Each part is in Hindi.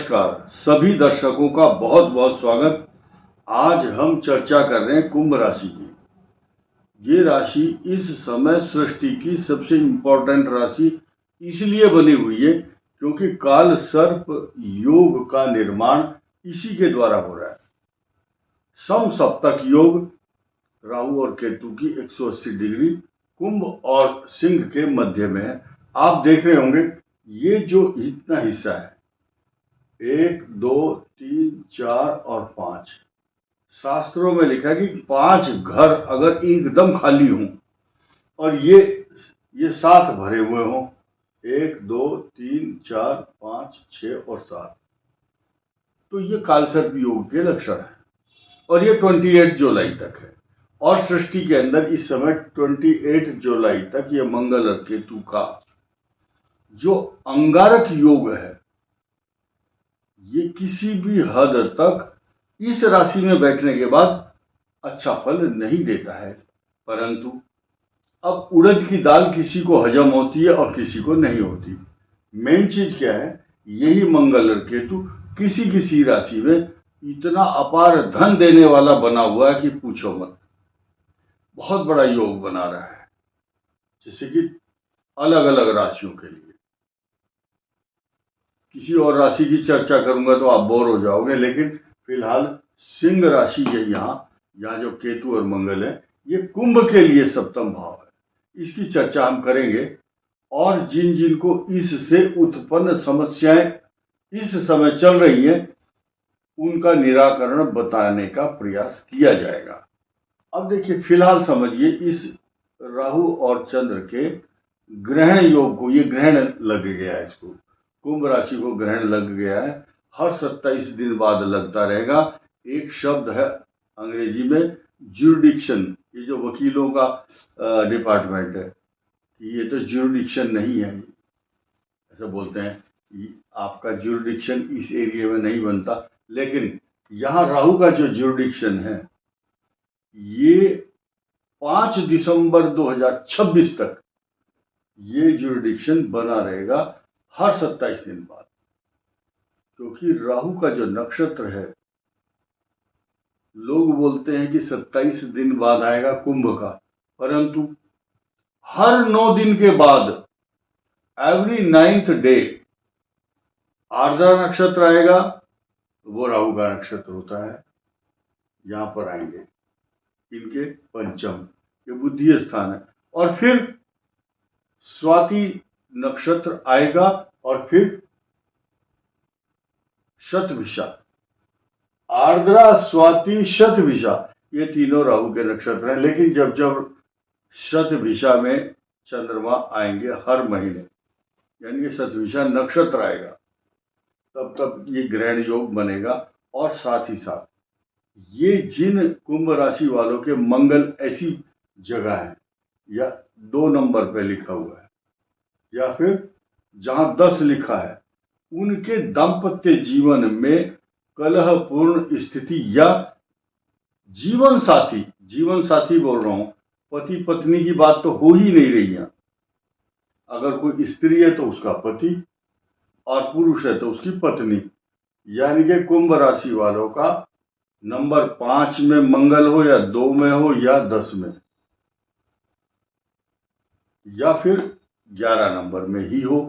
नमस्कार सभी दर्शकों का बहुत बहुत स्वागत। आज हम चर्चा कर रहे हैं कुंभ राशि की। ये राशि इस समय सृष्टि की सबसे इम्पोर्टेंट राशि इसलिए बनी हुई है क्योंकि काल सर्प योग का निर्माण इसी के द्वारा हो रहा है। सम सप्तक योग राहु और केतु की 180 डिग्री कुंभ और सिंह के मध्य में है। आप देख रहे होंगे ये जो इतना हिस्सा है 1, 2, 3, 4 और 5, शास्त्रों में लिखा है कि 5 घर अगर एकदम खाली हों और ये 7 भरे हुए हों, 1, 2, 3, 4, 5, 6 और 7, तो ये कालसर्प योग के लक्षण है। और ये 28 जुलाई तक है। और सृष्टि के अंदर इस समय 28 जुलाई तक ये मंगल और केतु का जो अंगारक योग है ये किसी भी हद तक इस राशि में बैठने के बाद अच्छा फल नहीं देता है। परंतु अब उड़द की दाल किसी को हजम होती है और किसी को नहीं होती। मेन चीज क्या है, यही मंगल और केतु किसी किसी राशि में इतना अपार धन देने वाला बना हुआ है कि पूछो मत। बहुत बड़ा योग बना रहा है, जैसे कि अलग अलग राशियों के लिए। किसी और राशि की चर्चा करूंगा तो आप बोर हो जाओगे, लेकिन फिलहाल सिंह राशि है यहाँ जो केतु और मंगल है ये कुंभ के लिए सप्तम भाव है। इसकी चर्चा हम करेंगे और जिन जिन को इससे उत्पन्न समस्याएं इस समय चल रही है उनका निराकरण बताने का प्रयास किया जाएगा। अब देखिए, फिलहाल समझिए इस राहु और चंद्र के ग्रहण योग को, ये ग्रहण लग गया है, इसको कुंभ राशि को ग्रहण लग गया है। हर 27 दिन बाद लगता रहेगा। एक शब्द है अंग्रेजी में ज्यूरिडिक्शन, ये जो वकीलों का डिपार्टमेंट है, ये तो ज्यूरिडिक्शन नहीं है, ऐसा बोलते हैं आपका ज्यूरिडिक्शन इस एरिया में नहीं बनता। लेकिन यहाँ राहु का जो ज्यूरिडिक्शन है ये 5 दिसंबर 2026 तक ये ज्यूरिडिक्शन बना रहेगा हर 27 दिन बाद। क्योंकि राहु का जो नक्षत्र है, लोग बोलते हैं कि 27 दिन बाद आएगा कुंभ का, परंतु हर 9 दिन के बाद एवरी 9th डे आर्द्रा नक्षत्र आएगा, वो राहु का नक्षत्र होता है। यहां पर आएंगे इनके पंचम, ये बुद्धि स्थान है। और फिर स्वाति नक्षत्र आएगा और फिर शतभिषा, आर्द्रा, स्वाति, शतभिषा, ये तीनों राहु के नक्षत्र हैं। लेकिन जब जब शतभिषा में चंद्रमा आएंगे हर महीने, यानी कि शतभिषा नक्षत्र आएगा, तब तब ये ग्रहण योग बनेगा। और साथ ही साथ ये जिन कुंभ राशि वालों के मंगल ऐसी जगह है या 2 नंबर पे लिखा हुआ है या फिर जहां 10 लिखा है, उनके दाम्पत्य जीवन में कलहपूर्ण स्थिति या जीवन साथी बोल रहा हूं, पति पत्नी की बात तो हो ही नहीं रही है। अगर कोई स्त्री है तो उसका पति और पुरुष है तो उसकी पत्नी, यानी कि कुंभ राशि वालों का नंबर 5 में मंगल हो या 2 में हो या 10 में या फिर 11 नंबर में ही हो,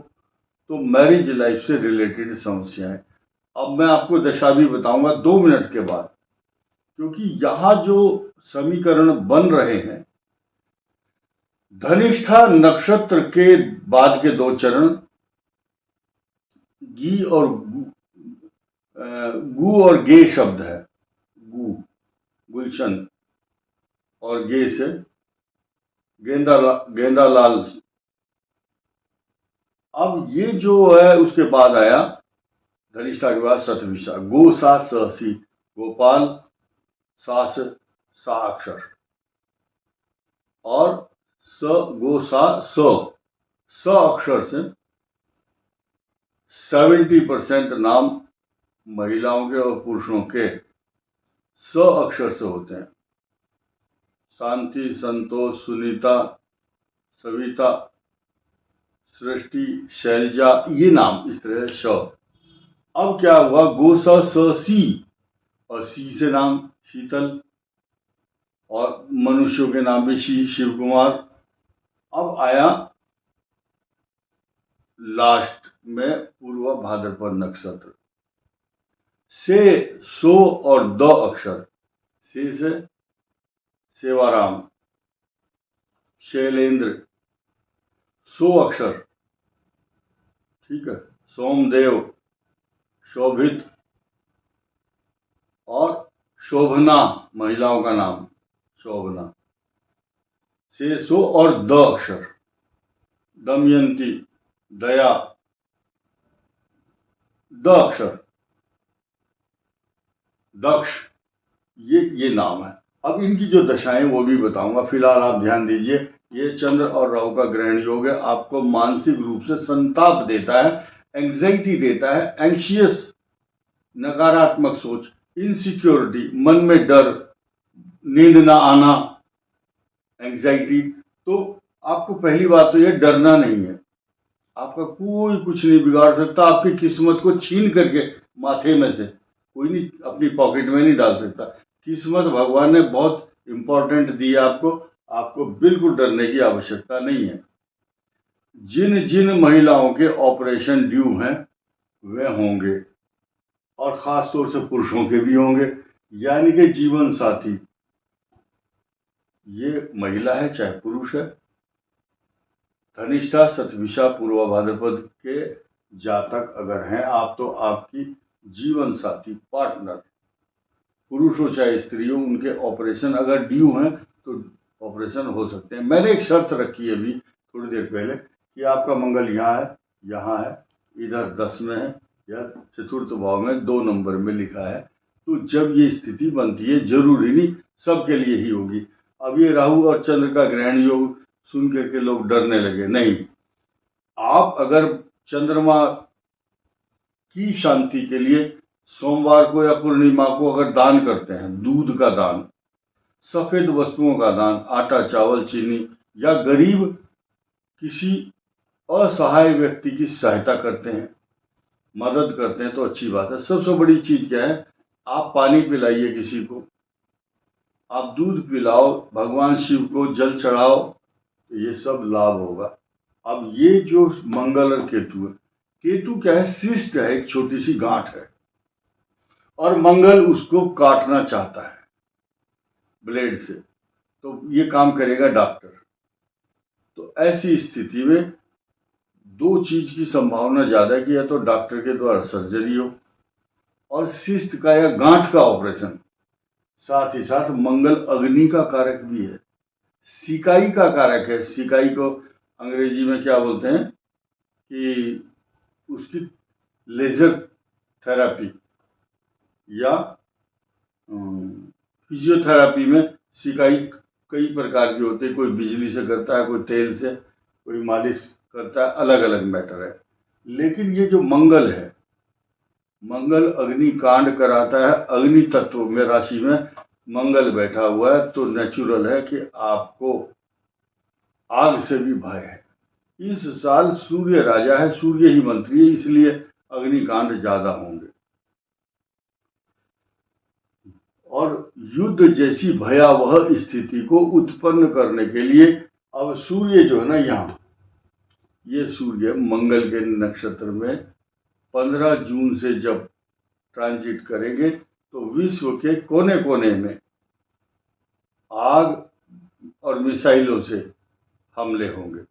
तो मैरिज लाइफ से रिलेटेड समस्याएं। अब मैं आपको दशा भी बताऊंगा 2 मिनट के बाद, क्योंकि यहां जो समीकरण बन रहे हैं, धनिष्ठा नक्षत्र के बाद के 2 चरण गी और गु और गे शब्द है। गु गुलशन और गे से गेंदा लाल। अब ये जो है उसके बाद आया धनिष्ठा के बाद शतभिषा, गो सा सी, गोपाल सा से सा अक्षर, और स गो सा स अक्षर से 70% नाम महिलाओं के और पुरुषों के स अक्षर से होते हैं। शांति, संतोष, सुनीता, सविता, सृष्टि, शैलजा, ये नाम इस तरह श। अब क्या हुआ, गो स सी, और सी से नाम शीतल, और मनुष्यों के नाम भी शिव कुमार। अब आया लास्ट में पूर्व भाद्रपद नक्षत्र, से, सो और द अक्षर, से सेवाराम, शैलेंद्र, सो अक्षर, ठीक है, सोमदेव, शोभित और शोभना, महिलाओं का नाम शोभना, से, सो और द अक्षर, दमयंती, दया, द अक्षर, दक्ष, ये नाम है। अब इनकी जो दशाएं वो भी बताऊंगा, फिलहाल आप ध्यान दीजिए। ये चंद्र और राहु का ग्रहण योग है, आपको मानसिक रूप से संताप देता है, एंग्जाइटी देता है, एंशियस, नकारात्मक सोच, इनसिक्योरिटी, मन में डर, नींद ना आना, एंग्जाइटी। तो आपको पहली बात तो ये डरना नहीं है, आपका कोई कुछ नहीं बिगाड़ सकता, आपकी किस्मत को छीन करके माथे में से कोई नहीं अपनी पॉकेट में नहीं डाल सकता। किस्मत भगवान ने बहुत इंपॉर्टेंट दी है आपको, आपको बिल्कुल डरने की आवश्यकता नहीं है। जिन जिन महिलाओं के ऑपरेशन ड्यू हैं वे होंगे, और खास तौर से पुरुषों के भी होंगे, यानी कि जीवन साथी, ये महिला है चाहे पुरुष है, धनिष्ठा, शतभिषा, पूर्वा भाद्रपद के जातक अगर हैं आप, तो आपकी जीवन साथी, पार्टनर, पुरुष हो चाहे स्त्री हो, उनके ऑपरेशन अगर ड्यू हैं तो ऑपरेशन हो सकते हैं। मैंने एक शर्त रखी है अभी थोड़ी देर पहले कि आपका मंगल यहाँ है, इधर 10 में है या चतुर्थ भाव में 2 नंबर में लिखा है, तो जब ये स्थिति बनती है, जरूरी नहीं सबके लिए ही होगी। अब ये राहु और चंद्र का ग्रहण योग सुन करके लोग डरने लगे, नहीं। आप अगर चंद्रमा की शांति के लिए सोमवार को या पूर्णिमा को अगर दान करते हैं, दूध का दान, सफेद वस्तुओं का दान, आटा, चावल, चीनी, या गरीब किसी असहाय व्यक्ति की सहायता करते हैं, मदद करते हैं, तो अच्छी बात है। सबसे बड़ी चीज क्या है, आप पानी पिलाइए किसी को, आप दूध पिलाओ, भगवान शिव को जल चढ़ाओ, तो ये सब लाभ होगा। अब ये जो मंगल और केतु है, केतु क्या है, शिष्ट है, एक छोटी सी गांठ है, और मंगल उसको काटना चाहता है ब्लेड से, तो ये काम करेगा डॉक्टर। तो ऐसी स्थिति में 2 चीज की संभावना ज्यादा है कि या तो डॉक्टर के द्वारा सर्जरी हो और शिष्ट का या गांठ का ऑपरेशन। साथ ही साथ मंगल अग्नि का कारक भी है, सिकाई का कारक है। सिकाई को अंग्रेजी में क्या बोलते हैं कि उसकी लेजर थेरापी या फिजियोथेरापी में सिकाई कई प्रकार की होती है, कोई बिजली से करता है, कोई तेल से, कोई मालिश करता है, अलग अलग मैटर है। लेकिन ये जो मंगल है, मंगल अग्नि कांड कराता है, अग्नि तत्व में राशि में मंगल बैठा हुआ है, तो नेचुरल है कि आपको आग से भी भय है। इस साल सूर्य राजा है, सूर्य ही मंत्री है, इसलिए अग्निकांड ज्यादा होंगे। और युद्ध जैसी भयावह स्थिति को उत्पन्न करने के लिए अब सूर्य जो है ना, यहाँ ये सूर्य मंगल के नक्षत्र में 15 जून से जब ट्रांजिट करेंगे तो विश्व के कोने कोने में आग और मिसाइलों से हमले होंगे,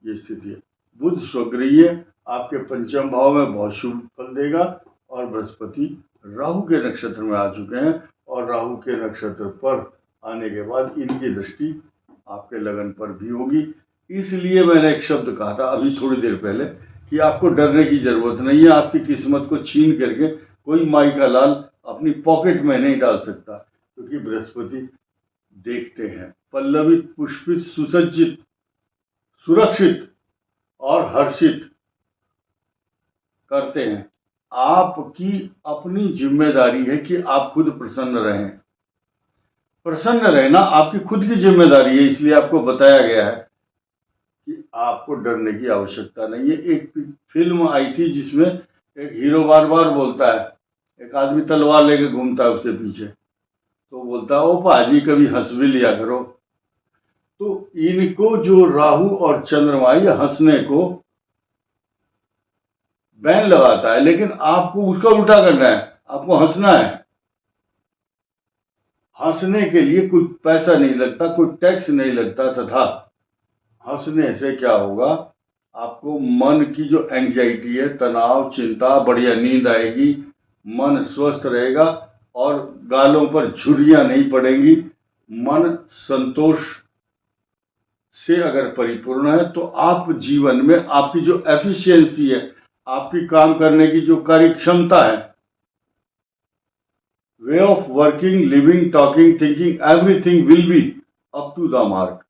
ये स्थिति है। बुध स्वग्रहीय आपके 5वें भाव में बहुत शुभ फल देगा, और बृहस्पति राहु के नक्षत्र में आ चुके हैं, और राहु के नक्षत्र पर आने के बाद इनकी दृष्टि आपके लगन पर भी होगी। इसलिए मैंने एक शब्द कहा था अभी थोड़ी देर पहले कि आपको डरने की जरूरत नहीं है, आपकी किस्मत को छीन करके कोई माई का लाल अपनी पॉकेट में नहीं डाल सकता, क्योंकि बृहस्पति देखते हैं, पल्लवित, पुष्पित, सुसज्जित, सुरक्षित और हर्षित करते हैं। आपकी अपनी जिम्मेदारी है कि आप खुद प्रसन्न रहें। प्रसन्न रहना आपकी खुद की जिम्मेदारी है, इसलिए आपको बताया गया है कि आपको डरने की आवश्यकता नहीं है। एक फिल्म आई थी जिसमें एक हीरो बार बार बोलता है, एक आदमी तलवार लेके घूमता है उसके पीछे, तो बोलता है ओ पाजी कभी हंस भी लिया करो। तो इनको जो राहु और चंद्रमा ये हंसने को बैन लगाता है, लेकिन आपको उसका उल्टा करना है, आपको हंसना है। हंसने के लिए कोई पैसा नहीं लगता, कोई टैक्स नहीं लगता, तथा हंसने से क्या होगा, आपको मन की जो एंजाइटी है, तनाव, चिंता, बढ़िया नींद आएगी, मन स्वस्थ रहेगा और गालों पर झुर्रियां नहीं पड़ेंगी। मन संतोष से अगर परिपूर्ण है तो आप जीवन में आपकी जो एफिशिएंसी है, आपकी काम करने की जो कार्य क्षमता है, way of working, living, talking, thinking, everything will be up to the mark,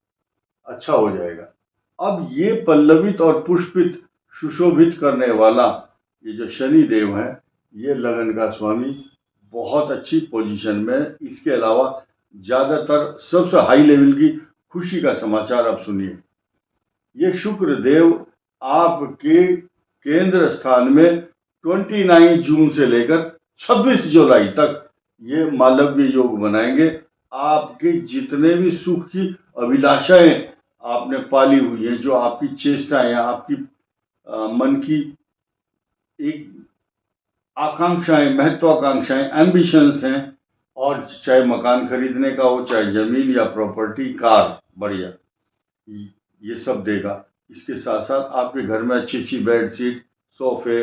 अच्छा हो जाएगा। अब ये पल्लवित और पुष्पित सुशोभित करने वाला ये जो शनि देव है, ये लगन का स्वामी, बहुत अच्छी पोजीशन में। इसके अलावा ज्यादातर सबसे हाई लेवल की खुशी का समाचार आप सुनिए। ये शुक्र देव आपके केंद्र स्थान में 29 जून से लेकर 26 जुलाई तक ये मालव्य योग बनाएंगे। आपके जितने भी सुख की अभिलाषाएं आपने पाली हुई है, जो आपकी चेष्टाएं, आपकी मन की एक आकांक्षाएं, महत्वाकांक्षाएं, एम्बिशंस हैं, और चाहे मकान खरीदने का हो, चाहे जमीन या प्रॉपर्टी, कार, बढ़िया, ये सब देगा। इसके साथ साथ आपके घर में अच्छी अच्छी बेडशीट, सोफे,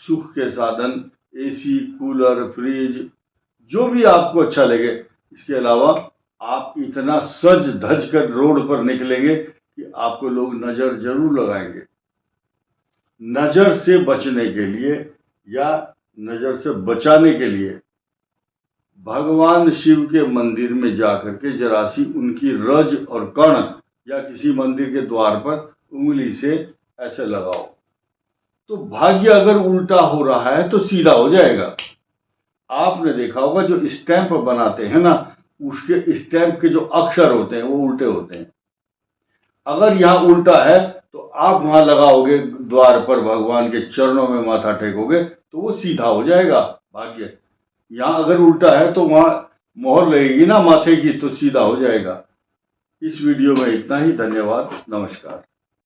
सुख के साधन, एसी, कूलर, फ्रिज, जो भी आपको अच्छा लगे। इसके अलावा आप इतना सज धज कर रोड पर निकलेंगे कि आपको लोग नजर जरूर लगाएंगे। नजर से बचने के लिए या नजर से बचाने के लिए भगवान शिव के मंदिर में जाकर के जरा सी उनकी रज और कर्ण या किसी मंदिर के द्वार पर उंगली से ऐसे लगाओ, तो भाग्य अगर उल्टा हो रहा है तो सीधा हो जाएगा। आपने देखा होगा जो स्टैंप बनाते हैं ना, उसके स्टैंप के जो अक्षर होते हैं वो उल्टे होते हैं। अगर यहाँ उल्टा है तो आप वहां लगाओगे द्वार पर, भगवान के चरणों में माथा टेकोगे तो वो सीधा हो जाएगा भाग्य। यहाँ अगर उल्टा है तो वहां मोहर लगेगी ना माथे की, तो सीधा हो जाएगा। इस वीडियो में इतना ही। धन्यवाद, नमस्कार।